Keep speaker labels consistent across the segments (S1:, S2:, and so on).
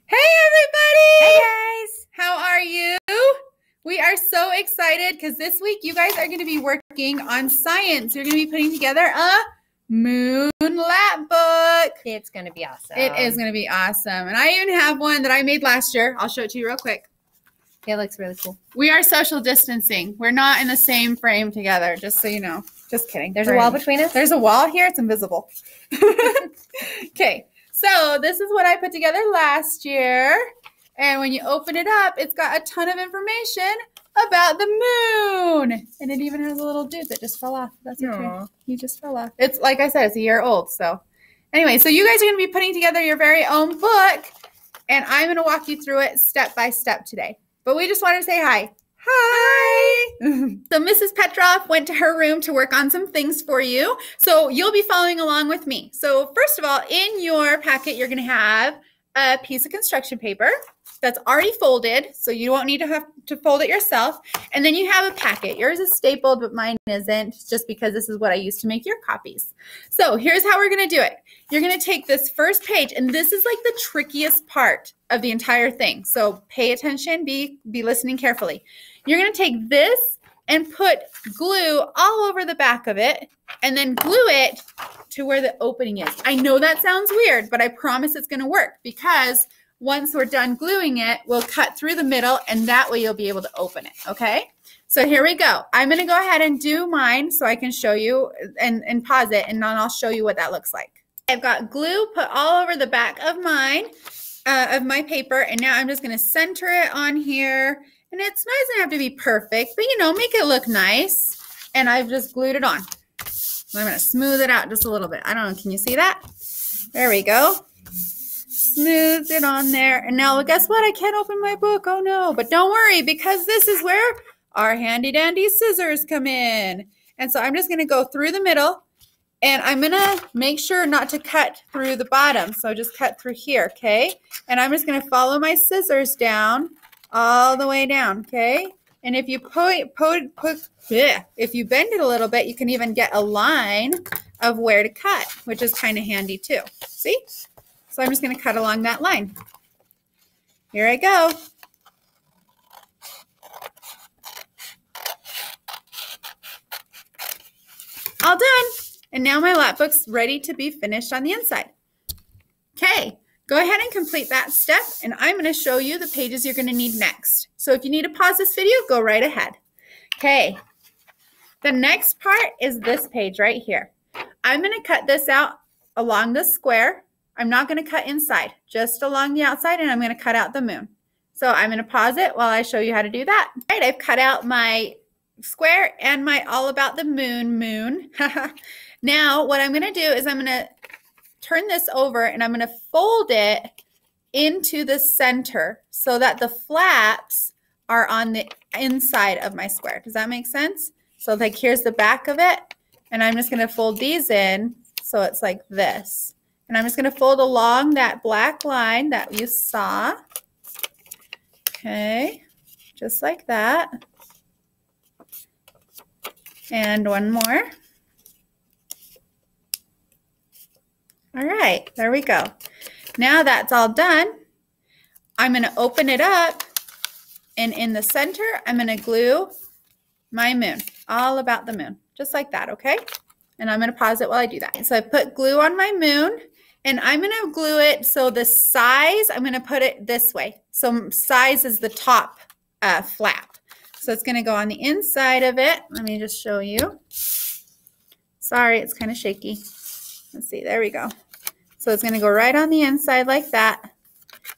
S1: Hey everybody!
S2: Hey guys!
S1: How are you? We are so excited because this week you guys are going to be working on science. You're going to be putting together a moon lapbook.
S2: It's going to be awesome.
S1: It is going to be awesome. And I even have one that I made last year. I'll show it to you real quick.
S2: It looks really cool.
S1: We are social distancing. We're not in the same frame together, just so you know. Just kidding.
S2: There's a wall between us?
S1: There's a wall here. It's invisible. Okay. So this is what I put together last year. And when you open it up, it's got a ton of information about the moon. And it even has a little dude that just fell off. That's okay.
S2: Aww.
S1: He just fell off. It's like I said, it's a year old. So anyway, so you guys are going to be putting together your very own book. And I'm going to walk you through it step by step today. But we just wanted to say hi. Hi! So Mrs. Petrov went to her room to work on some things for you. So you'll be following along with me. So first of all, in your packet, you're going to have a piece of construction paper that's already folded. So you won't need to have to fold it yourself. And then you have a packet. Yours is stapled, but mine isn't, just because this is what I used to make your copies. So here's how we're going to do it. You're going to take this first page, and this is like the trickiest part of the entire thing. So pay attention, be listening carefully. You're going to take this and put glue all over the back of it and then glue it to where the opening is. I know that sounds weird, but I promise it's going to work, because once we're done gluing it, we'll cut through the middle, and that way you'll be able to open it, okay? So here we go. I'm going to go ahead and do mine so I can show you and pause it, and then I'll show you what that looks like. I've got glue put all over the back of mine, of my paper, and now I'm just going to center it on here. And it's not doesn't have to be perfect, but you know, make it look nice. And I've just glued it on. I'm going to smooth it out just a little bit. I don't know, can you see that? There we go. Smoothed it on there. And now guess what? I can't open my book. Oh no, but don't worry, because this is where our handy dandy scissors come in. And so I'm just going to go through the middle, and I'm going to make sure not to cut through the bottom. So just cut through here, okay? And I'm just going to follow my scissors down all the way down, okay? And if you if you bend it a little bit, you can even get a line of where to cut, which is kind of handy too. See? So I'm just going to cut along that line. Here I go. All done. And now my lap book's ready to be finished on the inside. Okay. Go ahead and complete that step, and I'm going to show you the pages you're going to need next. So if you need to pause this video, go right ahead. Okay, the next part is this page right here. I'm going to cut this out along the square. I'm not going to cut inside, just along the outside, and I'm going to cut out the moon. So I'm going to pause it while I show you how to do that. All right, I've cut out my square and my all about the moon. Now what I'm going to do is I'm going to turn this over, and I'm going to fold it into the center so that the flaps are on the inside of my square. Does that make sense? So like here's the back of it, and I'm just going to fold these in so it's like this. And I'm just going to fold along that black line that you saw. Okay, just like that. And one more. All right, there we go. Now that's all done, I'm going to open it up, and in the center, I'm going to glue my moon, all about the moon, just like that, okay? And I'm going to pause it while I do that. So I put glue on my moon, and I'm going to glue it so the size, I'm going to put it this way. So size is the top flap. So it's going to go on the inside of it. Let me just show you. Sorry, it's kind of shaky. Let's see, there we go. So it's going to go right on the inside like that,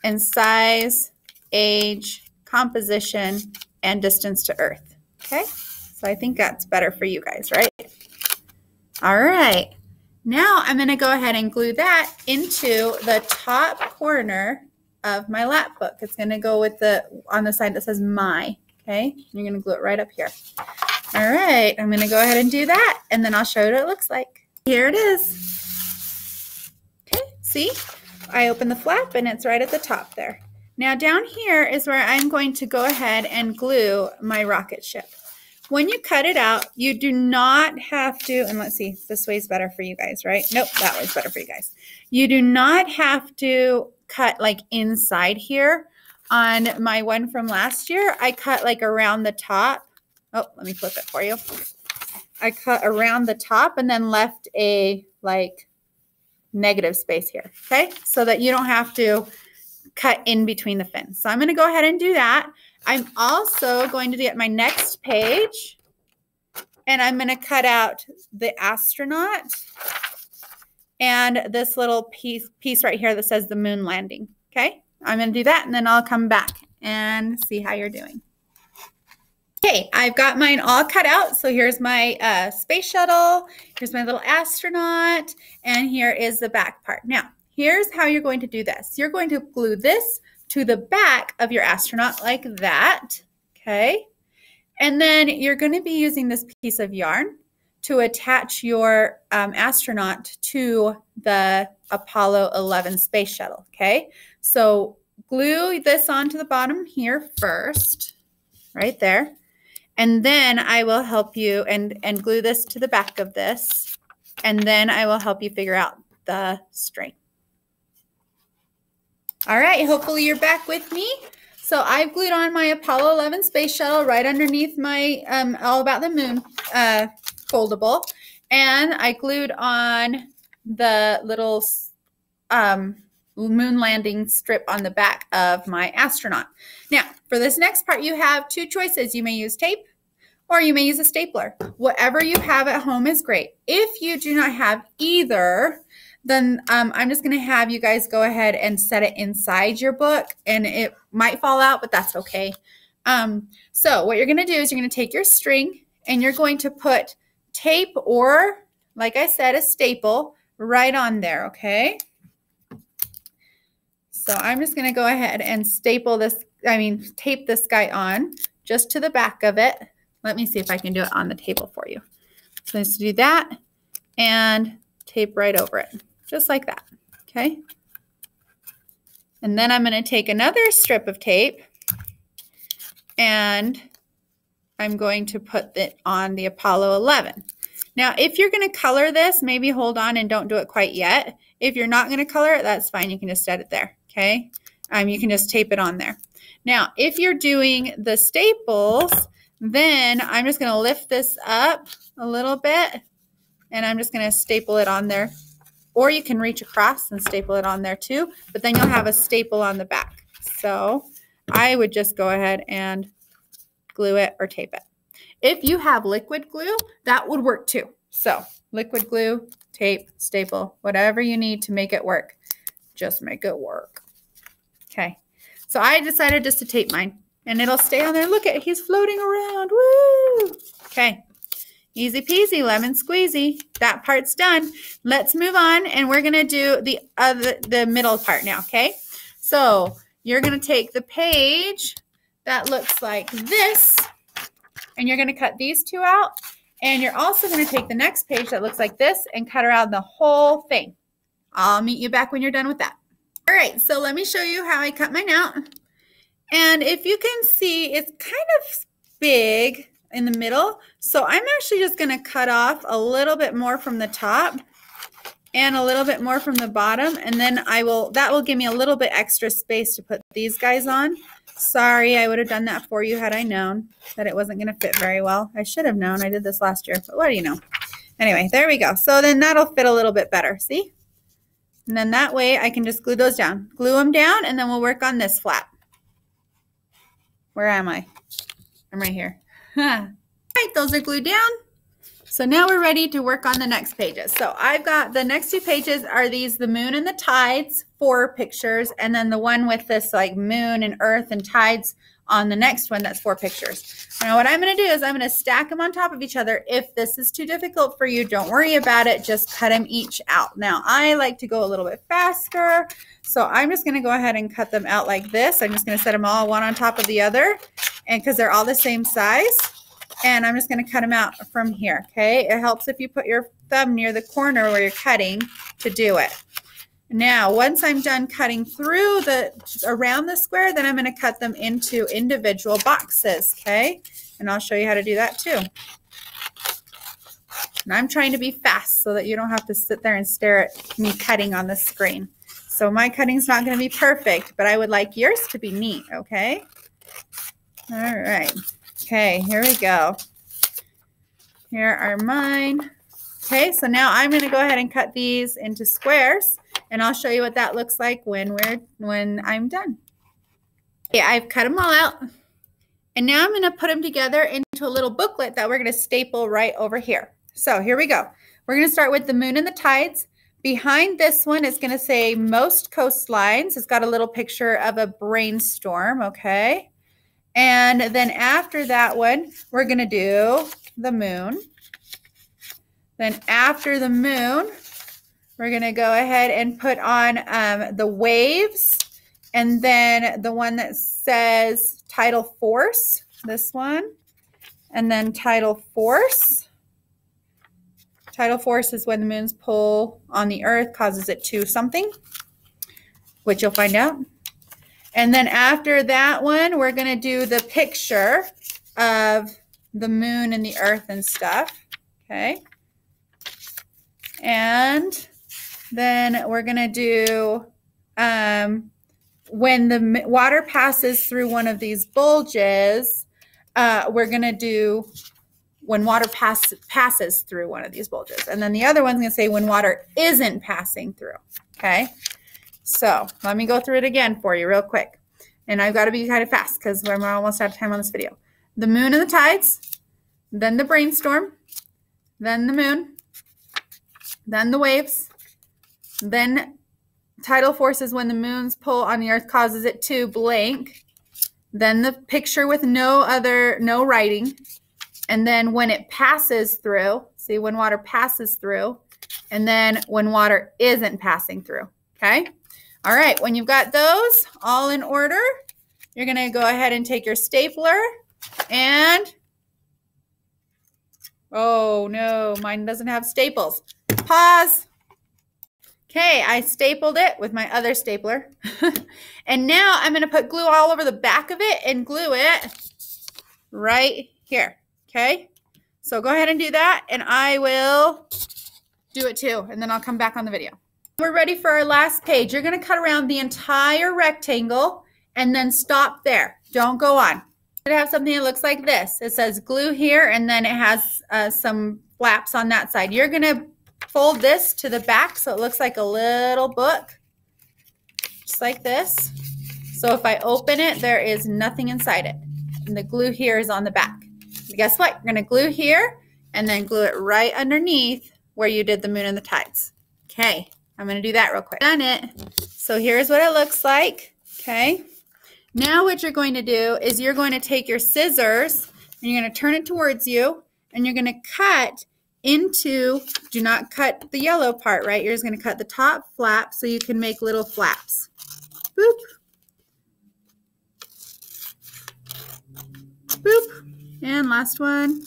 S1: and size, age, composition, and distance to Earth. Okay, so I think that's better for you guys, right? All right, now I'm going to go ahead and glue that into the top corner of my lap book. It's going to go with on the side that says my, okay? You're going to glue it right up here. All right, I'm going to go ahead and do that, and then I'll show you what it looks like. Here it is. See, I open the flap and it's right at the top there. Now down here is where I'm going to go ahead and glue my rocket ship. When you cut it out, you do not have to, and let's see, this way's better for you guys, right? Nope, that way's better for you guys. You do not have to cut like inside here. On my one from last year, I cut like around the top. Oh, let me flip it for you. I cut around the top and then left a like negative space here, okay? So that you don't have to cut in between the fins. So I'm going to go ahead and do that. I'm also going to get my next page and I'm going to cut out the astronaut and this little piece right here that says the moon landing, okay? I'm going to do that and then I'll come back and see how you're doing. Okay, I've got mine all cut out. So here's my space shuttle, here's my little astronaut, and here is the back part. Now, here's how you're going to do this. You're going to glue this to the back of your astronaut like that, okay? And then you're going to be using this piece of yarn to attach your astronaut to the Apollo 11 space shuttle, okay? So glue this onto the bottom here first, right there. And then I will help you and glue this to the back of this. And then I will help you figure out the string. All right, hopefully you're back with me. So I've glued on my Apollo 11 space shuttle right underneath my All About the Moon foldable. And I glued on the little moon landing strip on the back of my astronaut. Now, for this next part, you have two choices. You may use tape or you may use a stapler. Whatever you have at home is great. If you do not have either, then I'm just going to have you guys go ahead and set it inside your book, and it might fall out, but that's okay. So what you're going to do is you're going to take your string and you're going to put tape or, like I said, a staple right on there, okay? So I'm just going to go ahead and tape this guy on just to the back of it. Let me see if I can do it on the table for you. So let's do that and tape right over it, just like that, okay? And then I'm going to take another strip of tape and I'm going to put it on the Apollo 11. Now, if you're going to color this, maybe hold on and don't do it quite yet. If you're not going to color it, that's fine. You can just set it there, okay? You can just tape it on there. Now, if you're doing the staples, then I'm just going to lift this up a little bit and I'm just going to staple it on there. Or you can reach across and staple it on there too, but then you'll have a staple on the back. So I would just go ahead and glue it or tape it. If you have liquid glue, that would work too. So liquid glue, tape, staple, whatever you need to make it work, just make it work. Okay, so I decided just to tape mine and it'll stay on there. Look at, he's floating around, woo! Okay, easy peasy, lemon squeezy. That part's done. Let's move on and we're gonna do the middle part now, okay? So you're gonna take the page that looks like this and you're going to cut these two out. And you're also going to take the next page that looks like this and cut around the whole thing. I'll meet you back when you're done with that. All right, so let me show you how I cut mine out. And if you can see, it's kind of big in the middle. So I'm actually just going to cut off a little bit more from the top and a little bit more from the bottom. And then that will give me a little bit extra space to put these guys on. Sorry, I would have done that for you had I known that it wasn't going to fit very well. I should have known. I did this last year, but what do you know? Anyway, there we go. So then that'll fit a little bit better, see? And then that way I can just glue those down. Glue them down, and then we'll work on this flap. Where am I? I'm right here. All right, those are glued down. So now we're ready to work on the next pages. So I've got the next two pages are these, the moon and the tides, 4 pictures, and then the one with this like moon and earth and tides on the next one, that's 4 pictures. Now what I'm going to do is I'm going to stack them on top of each other. If this is too difficult for you, don't worry about it. Just cut them each out. Now I like to go a little bit faster, so I'm just going to go ahead and cut them out like this. I'm just going to set them all one on top of the other, and because they're all the same size. And I'm just going to cut them out from here, okay? It helps if you put your thumb near the corner where you're cutting to do it. Now, once I'm done cutting through around the square, then I'm going to cut them into individual boxes, okay? And I'll show you how to do that too. And I'm trying to be fast so that you don't have to sit there and stare at me cutting on the screen. So my cutting's not going to be perfect, but I would like yours to be neat, okay? All right. Okay, here we go. Here are mine. Okay, so now I'm going to go ahead and cut these into squares, and I'll show you what that looks like when I'm done. Okay, I've cut them all out, and now I'm going to put them together into a little booklet that we're going to staple right over here. So here we go. We're going to start with the moon and the tides. Behind this one is going to say most coastlines. It's got a little picture of a brainstorm, okay? And then after that one, we're going to do the moon. Then after the moon, we're going to go ahead and put on the waves. And then the one that says tidal force, this one. And then tidal force. Tidal force is when the moon's pull on the earth causes it to something, which you'll find out. And then after that one, we're going to do the picture of the moon and the earth and stuff. Okay. And then we're going to do when the water passes through one of these bulges, we're going to do when water passes through one of these bulges. And then the other one's going to say when water isn't passing through. Okay. So let me go through it again for you real quick. And I've got to be kind of fast because we're almost out of time on this video. The moon and the tides, then the brainstorm, then the moon, then the waves, then tidal forces when the moon's pull on the earth causes it to blank, then the picture with no writing, and then when it passes through, see when water passes through, and then when water isn't passing through, okay? All right, when you've got those all in order, you're going to go ahead and take your stapler and, oh no, mine doesn't have staples. Pause. Okay, I stapled it with my other stapler. And now I'm going to put glue all over the back of it and glue it right here, okay? So go ahead and do that, and I will do it too, and then I'll come back on the video. We're ready for our last page. You're going to cut around the entire rectangle and then stop there. Don't go on. It have something that looks like this. It says glue here, and then it has some flaps on that side. You're going to fold this to the back so it looks like a little book, just like this. So if I open it, there is nothing inside it. And the glue here is on the back. So guess what? You're going to glue here and then glue it right underneath where you did the moon and the tides. Okay. I'm going to do that real quick. Done it. So here's what it looks like. Okay. Now what you're going to do is you're going to take your scissors and you're going to turn it towards you and you're going to cut into, do not cut the yellow part, right? You're just going to cut the top flap so you can make little flaps. Boop. Boop. And last one.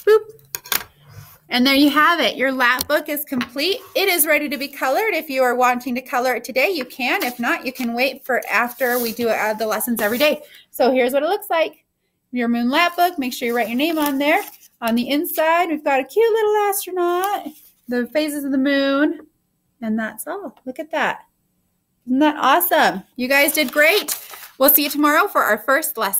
S1: Boop. And there you have it. Your lap book is complete. It is ready to be colored. If you are wanting to color it today, you can. If not, you can wait for after we do the lessons every day. So here's what it looks like. Your moon lap book. Make sure you write your name on there. On the inside, we've got a cute little astronaut, the phases of the moon, and that's all. Look at that. Isn't that awesome? You guys did great. We'll see you tomorrow for our first lesson.